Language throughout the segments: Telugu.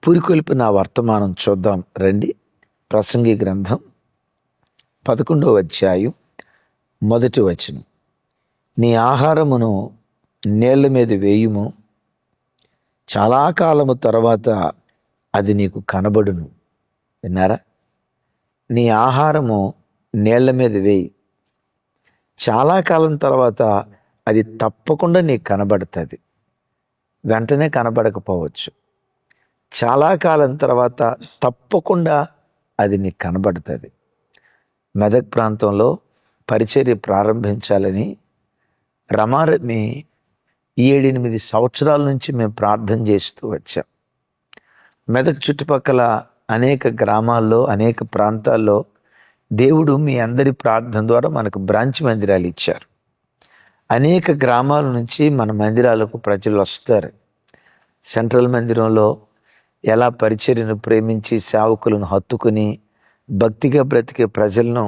పురికొల్పిన వర్తమానం చూద్దాం రండి. ప్రసంగి గ్రంథం 11వ అధ్యాయం 1వ వచనం. నీ ఆహారమును నీళ్ల మీద వేయుము, చాలా కాలము తర్వాత అది నీకు కనబడును. విన్నారా? నీ ఆహారము నీళ్ల మీద వేయి, చాలా కాలం తర్వాత అది తప్పకుండా నీకు కనబడుతుంది. వెంటనే కనబడకపోవచ్చు, చాలా కాలం తర్వాత తప్పకుండా అది నీకు కనబడుతుంది. మెదక్ ప్రాంతంలో పరిచర్య ప్రారంభించాలని రమారమి 7-8 సంవత్సరాల నుంచి మేము ప్రార్థన చేస్తూ వచ్చాం. మెదక్ చుట్టుపక్కల అనేక గ్రామాల్లో, అనేక ప్రాంతాల్లో దేవుడు మీ అందరి ప్రార్థన ద్వారా మనకు బ్రాంచ్ మందిరాలు ఇచ్చారు. అనేక గ్రామాల నుంచి మన మందిరాలకు ప్రజలు వస్తారు. సెంట్రల్ మందిరంలో ఎలా పరిచర్యను ప్రేమించి సేవకులను హత్తుకుని భక్తిగా బ్రతికే ప్రజలను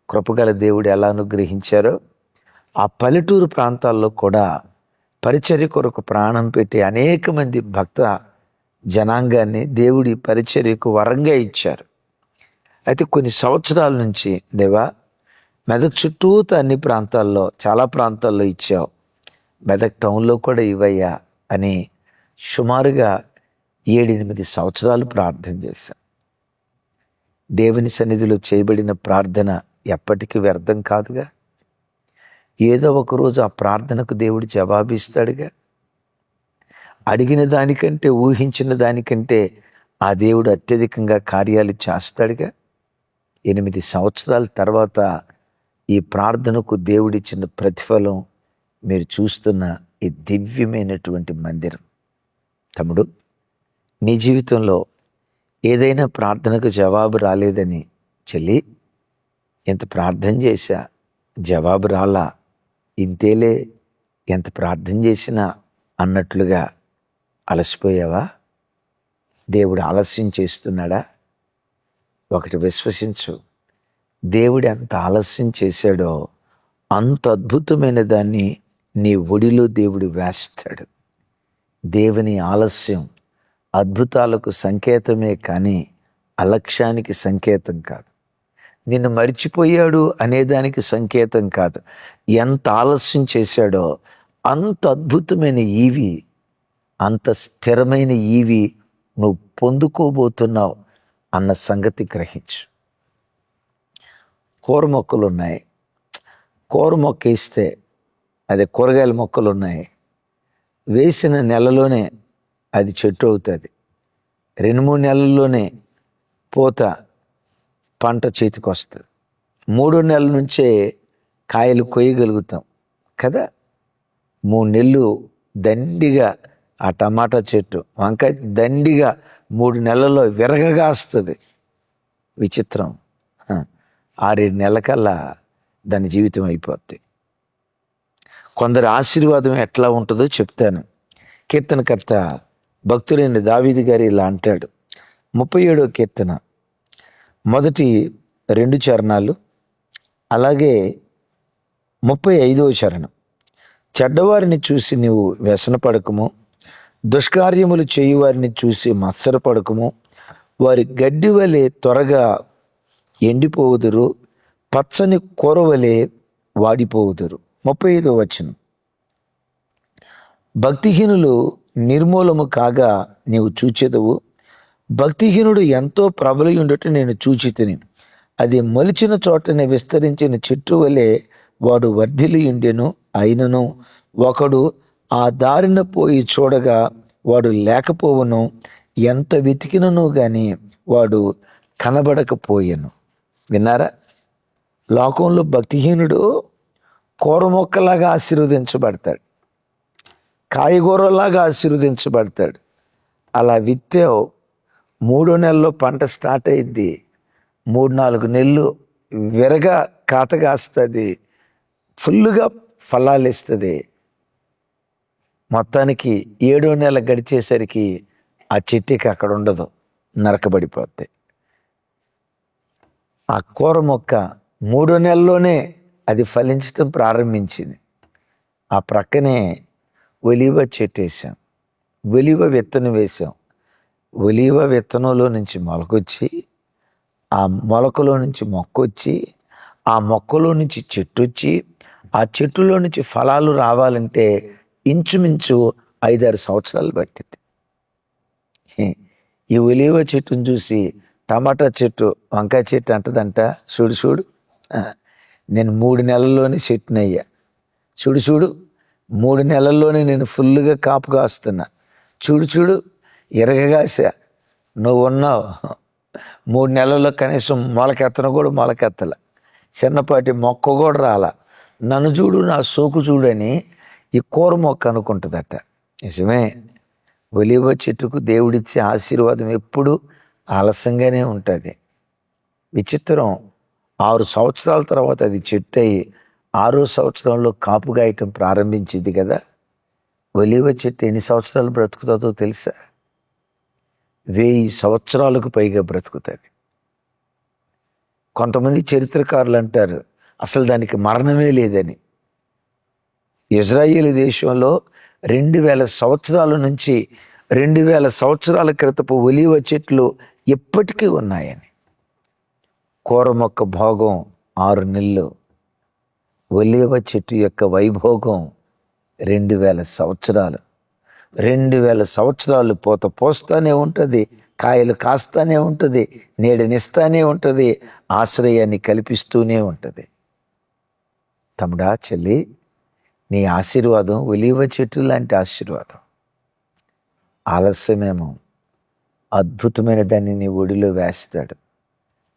కృపగల దేవుడు ఎలా అనుగ్రహించారో, ఆ పల్లెటూరు ప్రాంతాల్లో కూడా పరిచర్య కొరకు ప్రాణం పెట్టి అనేక మంది భక్త జనాంగాన్ని దేవుడి పరిచర్యకు వరంగా ఇచ్చారు. అయితే కొన్ని సంవత్సరాల నుంచి దేవా, మెదక్ చుట్టూత అన్ని ప్రాంతాల్లో, చాలా ప్రాంతాల్లో ఇచ్చావు, మెదక్ టౌన్లో కూడా ఇవయ్యా అని సుమారుగా 7-8 సంవత్సరాలు ప్రార్థన చేశాం. దేవుని సన్నిధిలో చేయబడిన ప్రార్థన ఎప్పటికీ వ్యర్థం కాదుగా. ఏదో ఒకరోజు ఆ ప్రార్థనకు దేవుడు జవాబిస్తాడుగా. అడిగిన దానికంటే, ఊహించిన దానికంటే ఆ దేవుడు అత్యధికంగా కార్యాలు చేస్తాడుగా. 8 సంవత్సరాల తర్వాత ఈ ప్రార్థనకు దేవుడిచ్చిన ప్రతిఫలం మీరు చూస్తున్న ఈ దివ్యమైనటువంటి మందిరం. తమ్ముడు, నీ జీవితంలో ఏదైనా ప్రార్థనకు జవాబు రాలేదని, చెల్లి ఎంత ప్రార్థన చేశా జవాబు రాలా, ఇంతేలే ఎంత ప్రార్థన చేసినా అన్నట్లుగా అలసిపోయావా? దేవుడు ఆలస్యం చేస్తున్నాడా? ఒకటి విశ్వసించు, దేవుడు ఎంత ఆలస్యం చేశాడో అంత అద్భుతమైన దాన్ని నీ ఒడిలో దేవుడు వేస్తాడు. దేవుని ఆలస్యం అద్భుతాలకు సంకేతమే కానీ అలక్ష్యానికి సంకేతం కాదు. నిన్ను మర్చిపోయాడు అనేదానికి సంకేతం కాదు. ఎంత ఆలస్యం చేశాడో అంత అద్భుతమైన ఈవి, అంత స్థిరమైన ఈవి నువ్వు పొందుకోబోతున్నావు అన్న సంగతి గ్రహించు. కూర మొక్కలు ఉన్నాయి, కూర మొక్క వేస్తే, అదే కూరగాయల మొక్కలు ఉన్నాయి, వేసిన నెలలోనే అది చెట్టు అవుతుంది. 2-3 నెలల్లోనే పూత పంట చేతికి వస్తుంది. 3 నెలల నుంచే కాయలు కొయ్యగలుగుతాం కదా. 3 నెలలు దండిగా ఆ టమాటా చెట్టు, వంకాయ దండిగా 3 నెలల్లో విరగగా వస్తుంది. విచిత్రం, 6-7 నెలలకల్లా దాని జీవితం అయిపోద్ది. కొందరి ఆశీర్వాదం ఎట్లా ఉంటుందో చెప్తాను. కీర్తనకర్త భక్తులైన దావీదు గారు ఇలా అంటాడు. 37వ కీర్తన మొదటి 2 చరణాలు, అలాగే 35వ చరణం. చెడ్డవారిని చూసి నీవు వ్యసనపడకము, దుష్కార్యములు చేయువారిని చూసి మత్సరపడకము. వారి గడ్డి వలె త్వరగా ఎండిపోవుదురు, పచ్చని కూర వలె వాడిపోవుదురు. 35వ వచనం. భక్తిహీనులు నిర్మూలము కాగా నీవు చూచెదవు. భక్తిహీనుడు ఎంతో ప్రబలియుండుట నేను చూచితిని. అది మొలిచిన చోటనే విస్తరించిన చెట్టు వలె వాడు వర్ధిల్లియుండెను. అయినను ఒకడు ఆ దారిన పోయి చూడగా వాడు లేకపోవును, ఎంత వెతికినను గాని వాడు కనబడకపోయెను. విన్నారా? లోకంలో భక్తిహీనుడు కూర మొక్కలాగా ఆశీర్వదించబడతాడు, కాయగూరలాగా ఆశీర్వదించబడతాడు. అలా విత్తావు, 3వ నెలలో పంట స్టార్ట్ అయింది, 3-4 నెలలు విరగా కాత కాస్తుంది, ఫుల్లుగా ఫలాలు ఇస్తుంది. మొత్తానికి 7వ నెల గడిచేసరికి ఆ చెట్టుకి అక్కడ ఉండదు, నరకబడిపోద్ది. ఆ కూర మొక్క 3వ నెలలోనే అది ఫలించడం ప్రారంభించింది. ఆ ప్రక్కనే ఒలివ చెట్టు వేసాం, ఒలివ విత్తనం వేసాం. ఒలీవ విత్తనంలో నుంచి మొలకొచ్చి, ఆ మొలకలో నుంచి మొక్కొచ్చి, ఆ మొక్కలో నుంచి చెట్టు వచ్చి, ఆ చెట్టులో నుంచి ఫలాలు రావాలంటే ఇంచుమించు 5-6 సంవత్సరాలు పట్టింది. ఈ ఒలీవ చెట్టును చూసి టమాటా చెట్టు, వంకాయ చెట్టు అంటదంట, చూడు చూడు నేను 3 నెలల్లోనే చెట్టునయ్యా, చూడు చూడు 3 నెలల్లోనే నేను ఫుల్గా కాపు కాస్తున్నా, చూడు చూడు ఎరగగాసా, నువ్వు ఉన్నావు 3 నెలల్లో కనీసం మొలకెత్తను కూడా మొలకెత్తల, చిన్నపాటి మొక్క కూడా రాలా, నన్ను చూడు నా సోకు చూడని ఈ కూర మొక్క అనుకుంటుందట. నిజమే, ఒలీవ చెట్టుకు దేవుడిచ్చే ఆశీర్వాదం ఎప్పుడు ఆలస్యంగానే ఉంటుంది. విచిత్రం, 6 సంవత్సరాల తర్వాత అది చెట్టు అయ్యి 6వ సంవత్సరంలో కాపు గాయటం ప్రారంభించింది కదా. ఒలీవ చెట్టు ఎన్ని సంవత్సరాలు బ్రతుకుతుందో తెలుసా? 1000 సంవత్సరాలకు పైగా బ్రతుకుతుంది. కొంతమంది చరిత్రకారులు అంటారు అసలు దానికి మరణమే లేదని. ఇజ్రాయేల్ దేశంలో 2000 సంవత్సరాల నుంచి 2000 సంవత్సరాల క్రితపు ఒలీవ చెట్లు ఎప్పటికీ ఉన్నాయని. కూర మొక్క భోగం 6 నెలలు, ఒలీవ చెట్టు యొక్క వైభోగం 2000 సంవత్సరాలు. 2000 సంవత్సరాలు పూత పోస్తానే ఉంటుంది, కాయలు కాస్తానే ఉంటుంది, నీడనిస్తానే ఉంటుంది, ఆశ్రయాన్ని కల్పిస్తూనే ఉంటుంది. తమ్ముడా చెల్లి, నీ ఆశీర్వాదం ఒలీవ చెట్టు లాంటి ఆశీర్వాదం. ఆలస్యమేమో, అద్భుతమైన దాన్ని నీ ఒడిలో వేస్తాడు.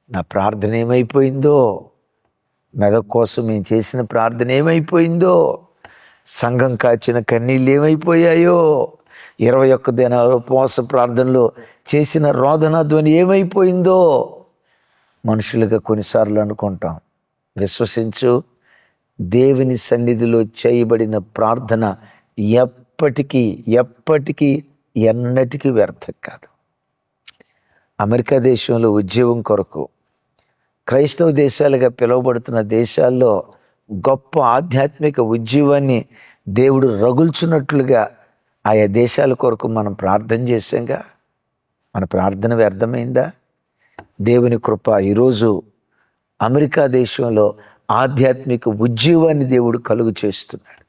నా ప్రార్థన ఏమైపోయిందో, మెదక్ కోసం నేను చేసిన ప్రార్థన ఏమైపోయిందో, సంఘం కాచిన కన్నీళ్ళు ఏమైపోయాయో, 21 దినాల ఉపవాస ప్రార్థనలో చేసిన రోదన ధ్వని ఏమైపోయిందో మనుషులుగా కొన్నిసార్లు అనుకుంటాం. విశ్వసించు, దేవుని సన్నిధిలో చేయబడిన ప్రార్థన ఎప్పటికీ ఎప్పటికీ ఎన్నటికీ వ్యర్థం కాదు. అమెరికా దేశంలో ఉద్యోగం కొరకు క్రైస్తవ దేశాలుగా పిలువబడుతున్న దేశాల్లో గొప్ప ఆధ్యాత్మిక ఉద్యమాన్ని దేవుడు రగుల్చున్నట్లుగా ఆయా దేశాల కొరకు మనం ప్రార్థన చేశాంగా. మన ప్రార్థన వ్యర్థమైందా? దేవుని కృప ఈరోజు అమెరికా దేశంలో ఆధ్యాత్మిక ఉద్యమాన్ని దేవుడు కలుగు చేస్తున్నాడు.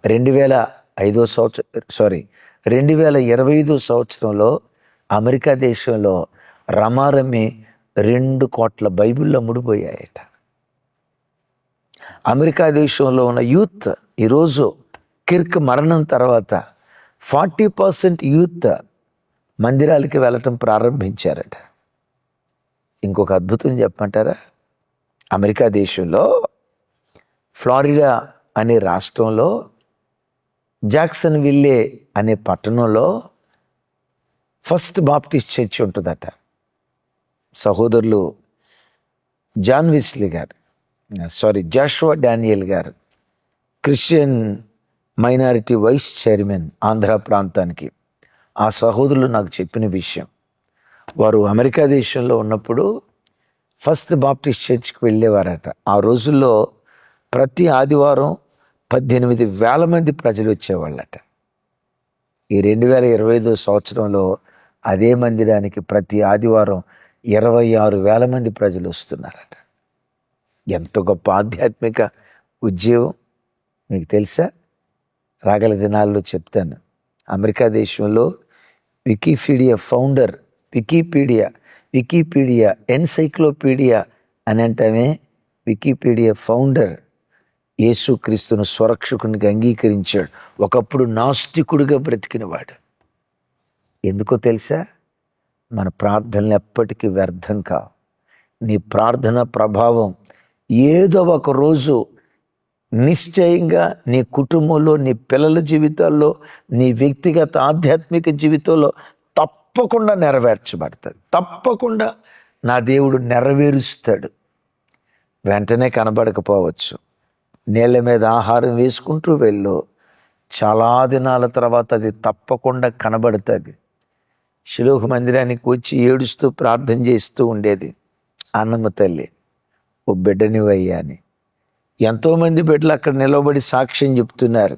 2025 సంవత్సరంలో అమెరికా దేశంలో రమారమి 2 కోట్ల బైబిళ్ళు అమ్ముడుపోయాయట. అమెరికా దేశంలో ఉన్న యూత్ ఈరోజు కిర్క్ మరణం తర్వాత 40% యూత్ మందిరాలకి వెళ్ళటం ప్రారంభించారట. ఇంకొక అద్భుతం చెప్పమంటారా? అమెరికా దేశంలో ఫ్లోరిడా అనే రాష్ట్రంలో జాక్సన్ విల్లే అనే పట్టణంలో ఫస్ట్ బాప్టిస్ట్ చర్చ్ ఉంటుందట. సహోదరులు జాషువా డానియల్ గారు christian minority vice chairman Andhra ప్రాంతానికి. ఆ సహోదరులు నాకు చెప్పిన విషయం, వారు అమెరికా దేశంలో ఉన్నప్పుడు ఫస్ట్ బాప్టిస్ట్ చర్చ్కి వెళ్ళేవారట. ఆ రోజుల్లో ప్రతి ఆదివారం 18,000 మంది ప్రజలు వచ్చేవాళ్ళట. ఈ 2025 సంవత్సరంలో అదే మందిరానికి ప్రతి ఆదివారం 26,000 మంది ప్రజలు వస్తున్నారట. ఎంత గొప్ప ఆధ్యాత్మిక ఉద్యమం మీకు తెలుసా? రాగల దినాల్లో చెప్తాను. అమెరికా దేశంలో వికీపీడియా ఫౌండర్, వికీపీడియా ఎన్సైక్లోపీడియా అని అంటామే, వికీపీడియా ఫౌండర్ యేసుక్రీస్తును స్వరక్షకునిగా అంగీకరించాడు. ఒకప్పుడు నాస్తికుడిగా బ్రతికినవాడు. ఎందుకో తెలుసా? మన ప్రార్థనలు ఎప్పటికీ వ్యర్థం కావు. నీ ప్రార్థన ప్రభావం ఏదో ఒక రోజు నిశ్చయంగా నీ కుటుంబంలో, నీ పిల్లల జీవితాల్లో, నీ వ్యక్తిగత ఆధ్యాత్మిక జీవితంలో తప్పకుండా నెరవేర్చబడుతుంది. తప్పకుండా నా దేవుడు నెరవేరుస్తాడు. వెంటనే కనబడకపోవచ్చు. నీళ్ళ మీద ఆహారం వేసుకుంటూ వెళ్ళు, చాలా దినాల తర్వాత అది తప్పకుండా కనబడుతుంది. షిలోహు మందిరానికి వచ్చి ఏడుస్తూ ప్రార్థన చేస్తూ ఉండేది, అన్నమ్మ తల్లి ఓ బిడ్డనివయ్యా అని. ఎంతోమంది బిడ్డలు అక్కడ నిలబడి సాక్ష్యం చెప్తున్నారు.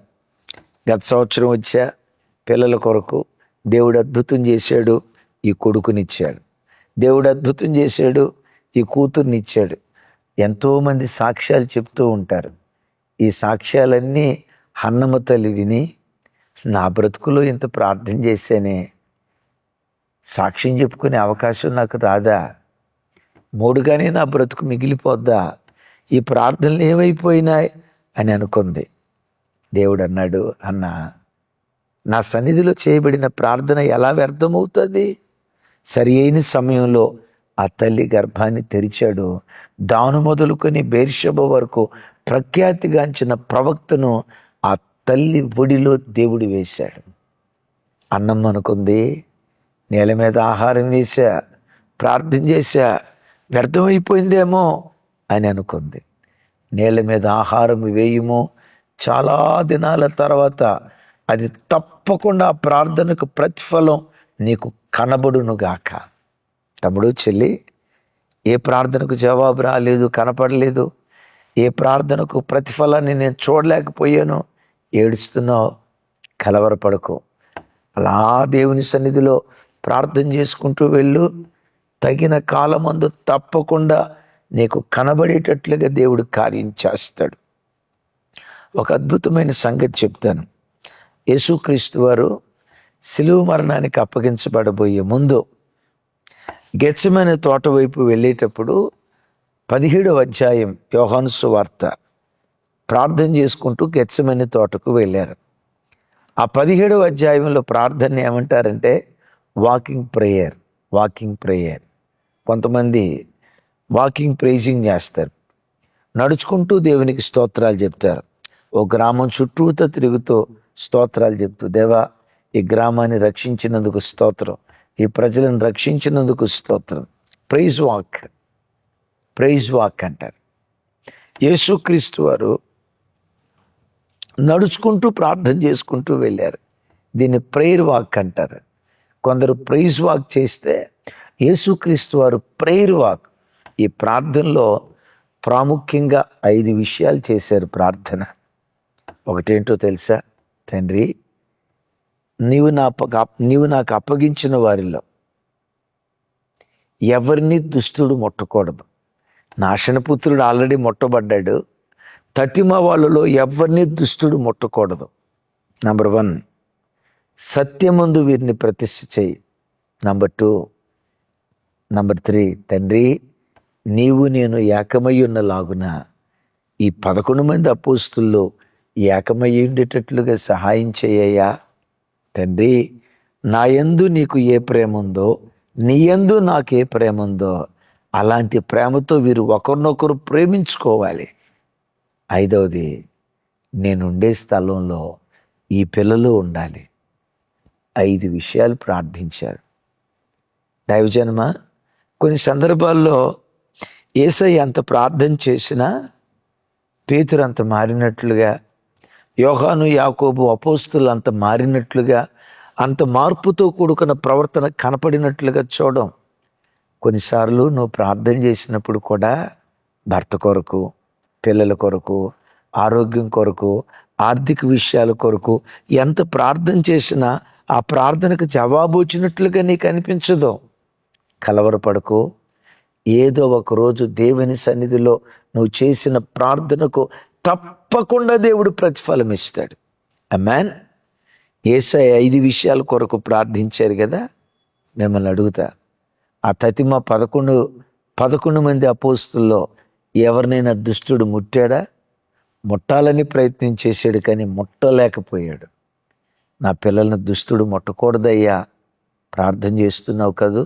గత సంవత్సరం వచ్చా పిల్లల కొరకు, దేవుడు అద్భుతం చేశాడు, ఈ కొడుకునిచ్చాడు. దేవుడు అద్భుతం చేశాడు, ఈ కూతుర్నిచ్చాడు. ఎంతోమంది సాక్ష్యాలు చెప్తూ ఉంటారు. ఈ సాక్ష్యాలన్నీ హన్నమ్మ తల్లి విని, నా బ్రతుకులో ఇంత ప్రార్థన చేశానే, సాక్ష్యం చెప్పుకునే అవకాశం నాకు రాదా, మూడుగానే నా బ్రతుకు మిగిలిపోద్దా, ఈ ప్రార్థనలు ఏమైపోయినాయి అని అనుకుంది. దేవుడు అన్నాడు, అన్న, నా సన్నిధిలో చేయబడిన ప్రార్థన ఎలా వ్యర్థమవుతుంది? సరి అయిన సమయంలో ఆ తల్లి గర్భాన్ని తెరిచాడు. దాను మొదలుకొని బేర్షెబ వరకు ప్రఖ్యాతిగాంచిన ప్రవక్తను ఆ తల్లి ఒడిలో దేవుడు వేశాడు. అన్నం అనుకుంది, నేల మీద ఆహారం వేశా, ప్రార్థన చేశా, వ్యర్థమైపోయిందేమో అని అనుకుంది. నేల మీద ఆహారం వేయుము, చాలా దినాల తర్వాత అది తప్పకుండా ఆ ప్రార్థనకు ప్రతిఫలం నీకు కనబడునుగాక. తమ్ముడు, చెల్లి, ఏ ప్రార్థనకు జవాబు రాలేదు, కనపడలేదు, ఏ ప్రార్థనకు ప్రతిఫలాన్ని నేను చూడలేకపోయాను, ఏడుస్తున్నావు, కలవరపడకు. అలా దేవుని సన్నిధిలో ప్రార్థన చేసుకుంటూ వెళ్ళు. తగిన కాలమందు తప్పకుండా నీకు కనబడేటట్లుగా దేవుడు కార్యం చేస్తాడు. ఒక అద్భుతమైన సంగతి చెప్తాను. యేసుక్రీస్తు వారు శిలువ మరణానికి అప్పగించబడబోయే ముందు గెత్సెమనే తోట వైపు వెళ్ళేటప్పుడు 17వ అధ్యాయం యోహాను సువార్త, ప్రార్థన చేసుకుంటూ గెత్సెమనే తోటకు వెళ్ళారు. ఆ 17వ అధ్యాయంలో ప్రార్థన ఏమంటారంటే వాకింగ్ ప్రేయర్. కొంతమంది వాకింగ్ ప్రైజింగ్ చేస్తారు, నడుచుకుంటూ దేవునికి స్తోత్రాలు చెప్తారు. ఓ గ్రామం చుట్టూతో తిరుగుతూ స్తోత్రాలు చెప్తూ, దేవా, ఈ గ్రామాన్ని రక్షించినందుకు స్తోత్రం, ఈ ప్రజలను రక్షించినందుకు స్తోత్రం. ప్రైజ్ వాక్ అంటారు. యేసుక్రీస్తు వారు నడుచుకుంటూ ప్రార్థన చేసుకుంటూ వెళ్ళారు. దీన్ని ప్రేయర్ వాక్ అంటారు. కొందరు ప్రైజ్ వాక్ చేస్తే, యేసుక్రీస్తు వారు ప్రేయర్ వాక్. ఈ ప్రార్థనలో ప్రాముఖ్యంగా 5 విషయాలు చేశారు. ప్రార్థన ఒకటేంటో తెలుసా? తండ్రి, నీవు నాకు అప్పగించిన వారిలో ఎవరిని దుష్టుడు ముట్టకూడదు. నాశనపుత్రుడు ఆల్రెడీ ముట్టబడ్డాడు. తతిమ వాళ్ళలో ఎవరిని దుష్టుడు ముట్టకూడదు. నంబర్ 1, సత్యమందు వీరిని ప్రతిష్ఠ చేయి. నంబర్ 2, నంబర్ 3, తండ్రి, నీవు నేను ఏకమై ఉన్నలాగున ఈ 11 మంది అపోస్తుల్లో ఏకమై ఉండేటట్లుగా సహాయం చేయయ్యా. తండ్రి, నా యందు నీకు ఏ ప్రేమ ఉందో, నీ యందు నాకు ఏ ప్రేమ ఉందో, అలాంటి ప్రేమతో వీరు ఒకరినొకరు ప్రేమించుకోవాలి. 5వది, నేనుండే స్థలంలో ఈ పిల్లలు ఉండాలి. 5 విషయాలు ప్రార్థించారు. దైవజనమ, కొన్ని సందర్భాల్లో యేసయ్య అంత ప్రార్థన చేసినా పేతురు అంత మారినట్లుగా, యోహాను, యాకోబు, అపోస్తులు అంత మారినట్లుగా, అంత మార్పుతో కూడుకున్న ప్రవర్తన కనపడినట్లుగా చూడం. కొన్నిసార్లు నువ్వు ప్రార్థన చేసినప్పుడు కూడా భర్త కొరకు, పిల్లల కొరకు, ఆరోగ్యం కొరకు, ఆర్థిక విషయాల కొరకు ఎంత ప్రార్థన చేసినా ఆ ప్రార్థనకు జవాబు వచ్చినట్లుగా నీకు అనిపించదు. కలవరపడకు. ఏదో ఒక రోజు దేవుని సన్నిధిలో నువ్వు చేసిన ప్రార్థనకు తప్పకుండా దేవుడు ప్రతిఫలం ఇస్తాడు. ఆమేన్. యేసయ్య 5 విషయాల కొరకు ప్రార్థించారు కదా. మిమ్మల్ని అడుగుతా, ఆ తతిమ 11 మంది అపోస్తుల్లో ఎవరినైనా దుష్టుడు ముట్టాడా? ముట్టాలని ప్రయత్నం చేశాడు, కానీ ముట్టలేకపోయాడు. నా పిల్లల్ని దుష్టుడు ముట్టకూడదయ్యా, ప్రార్థన చేస్తున్నావు కదూ,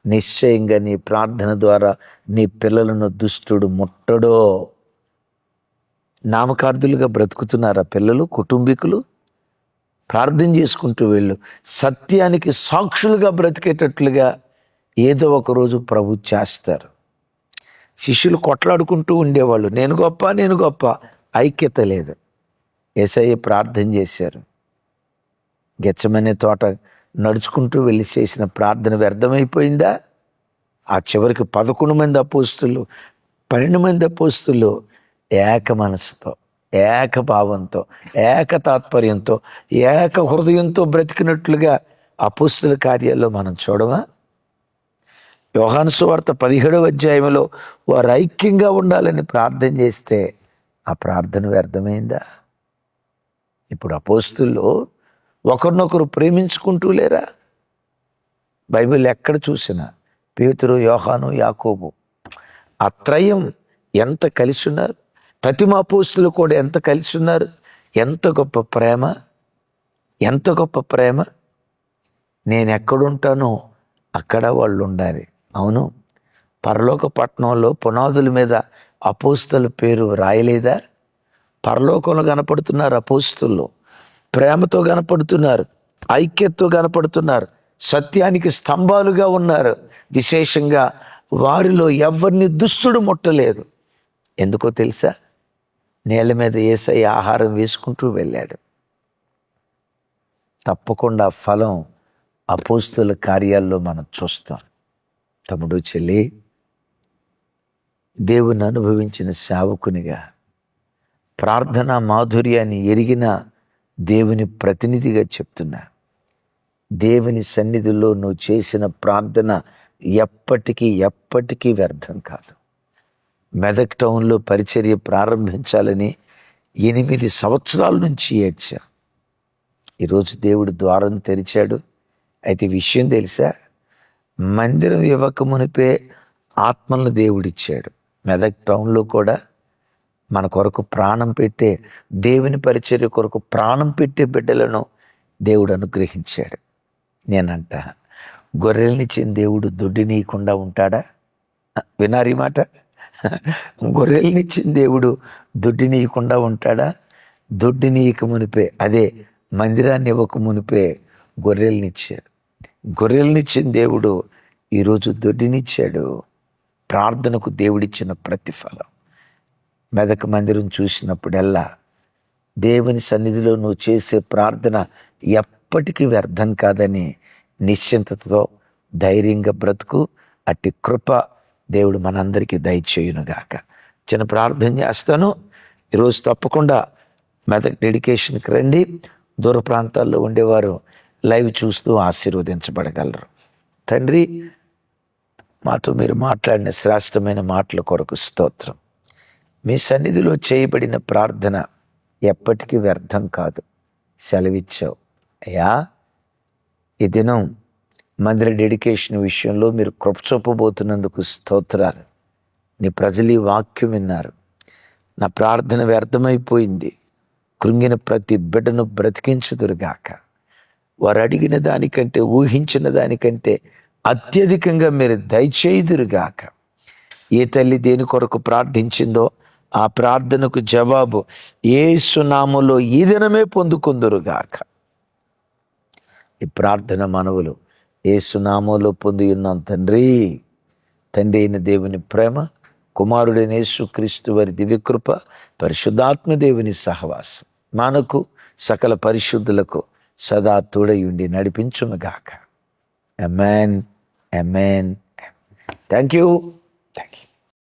నిశ్చయంగా నీ ప్రార్థన ద్వారా నీ పిల్లలను దుష్టుడు ముట్టడో. నామకార్థులుగా బ్రతుకుతున్నారా పిల్లలు, కుటుంబీకులు? ప్రార్థన చేసుకుంటూ వెళ్ళు. సత్యానికి సాక్షులుగా బ్రతికేటట్లుగా ఏదో ఒక రోజు ప్రభు చేస్తారు. శిష్యులు కొట్లాడుకుంటూ ఉండేవాళ్ళు, నేను గొప్ప, ఐక్యత లేదు. యేసయ్య ప్రార్థన చేశారు. గెత్సెమనే తోట నడుచుకుంటూ వెళ్ళి చేసిన ప్రార్థన వ్యర్థమైపోయిందా? ఆ చివరికి 11 మంది అపోస్తులు, 12 మంది అపోస్తులు ఏక మనసుతో, ఏక భావంతో, ఏక తాత్పర్యంతో, ఏక హృదయంతో బ్రతికినట్లుగా అపోస్తుల కార్యాల్లో మనం చూడమా? యోహాను సువార్త 17వ అధ్యాయంలో వారు ఐక్యంగా ఉండాలని ప్రార్థన చేస్తే ఆ ప్రార్థన వ్యర్థమైందా? ఇప్పుడు అపోస్తుల్లో ఒకరినొకరు ప్రేమించుకుంటూ లేరా? బైబిల్ ఎక్కడ చూసినా పేతురు, యోహాను, యాకోబు ఆ త్రయం ఎంత కలిసి ఉన్నారు. ప్రతిమ అపోస్తులు కూడా ఎంత కలిసి ఉన్నారు. ఎంత గొప్ప ప్రేమ, ఎంత గొప్ప ప్రేమ. నేను ఎక్కడుంటానో అక్కడ వాళ్ళు ఉండాలి. అవును, పరలోక పట్టణంలో పునాదుల మీద అపోస్తుల పేరు రాయలేదా? పరలోకంలో కనపడుతున్నారు అపోస్తులు, ప్రేమతో కనపడుతున్నారు, ఐక్యతతో కనపడుతున్నారు, సత్యానికి స్తంభాలుగా ఉన్నారు. విశేషంగా వారిలో ఎవరిని దుష్టుడు ముట్టలేదు. ఎందుకో తెలుసా? నేల మీద యేసయ్య ఆహారం వేసుకుంటూ వెళ్ళాడు. తప్పకుండా ఫలం అపోస్తుల కార్యాల్లో మనం చూస్తాం. తమ్ముడు, చెల్లి, దేవుని అనుభవించిన సేవకునిగా, ప్రార్థనా మాధుర్యాన్ని ఎరిగిన దేవుని ప్రతినిధిగా చెప్తున్నా, దేవుని సన్నిధిలో నువ్వు చేసిన ప్రార్థన ఎప్పటికీ వ్యర్థం కాదు. మెదక్ టౌన్లో పరిచర్య ప్రారంభించాలని 8 సంవత్సరాల నుంచి ఏడ్చా. ఈరోజు దేవుడు ద్వారం తెరిచాడు. అయితే విషయం తెలుసా? మందిరం ఇవ్వక మునిపే ఆత్మలను దేవుడిచ్చాడు. మెదక్ టౌన్లో కూడా మన కొరకు ప్రాణం పెట్టే, దేవుని పరిచర్య కొరకు ప్రాణం పెట్టే బిడ్డలను దేవుడు అనుగ్రహించాడు. నేనంట, గొర్రెల్నిచ్చిన దేవుడు దొడ్డినీయకుండా ఉంటాడా? వినారీ మాట? గొర్రెల్నిచ్చిన దేవుడు దొడ్డినీయకుండా ఉంటాడా? దొడ్డినీయక మునిపే, అదే మందిరాన్ని ఇవ్వక మునిపే గొర్రెల్నిచ్చాడు. గొర్రెల్నిచ్చిన దేవుడు ఈరోజు దొడ్డినిచ్చాడు. ప్రార్థనకు దేవుడిచ్చిన ప్రతిఫలం. మెదక్ మందిరం చూసినప్పుడల్లా దేవుని సన్నిధిలో నువ్వు చేసే ప్రార్థన ఎప్పటికీ వ్యర్థం కాదని నిశ్చింతతో ధైర్యంగా బ్రతుకు. అట్టి కృప దేవుడు మనందరికీ దయచేయునుగాక. చిన్న ప్రార్థన చేస్తాను. ఈరోజు తప్పకుండా మెదక్ డెడికేషన్కి రండి. దూర ప్రాంతాల్లో ఉండేవారు లైవ్ చూస్తూ ఆశీర్వదించబడగలరు. తండ్రి, మాతో మీరు మాట్లాడిన శ్రేష్టమైన మాటల కొరకు స్తోత్రం. మీ సన్నిధిలో చేయబడిన ప్రార్థన ఎప్పటికీ వ్యర్థం కాదు సెలవిచ్చావు అయ్యా. ఈ దినం మందిర డెడికేషన్ విషయంలో మీరు కృప చూపబోతున్నందుకు స్తోత్రాలు. నీ ప్రజలు ఈ వాక్యం విన్నారు. నా ప్రార్థన వ్యర్థమైపోయింది, కృంగిన ప్రతి బిడ్డను బ్రతికించుదురుగాక. వారు అడిగిన దానికంటే, ఊహించిన దానికంటే అత్యధికంగా మీరు దయచేయుదురుగాక. ఏ తల్లి దేని కొరకు ప్రార్థించిందో ఆ ప్రార్థనకు జవాబు యేసు నామములో ఈ దినమే పొందుకుందురుగాక. ఈ ప్రార్థన మనవులు యేసు నామములో పొంది ఉన్నాం తండ్రి. తండ్రి అయిన దేవుని ప్రేమ, కుమారుడైన యేసుక్రీస్తు వారి దివ్యకృప, పరిశుద్ధాత్మ దేవుని సహవాసం మనకు సకల పరిశుద్ధులకు సదా తోడయుండి నడిపించునుగాక. Amen, amen. Thank you.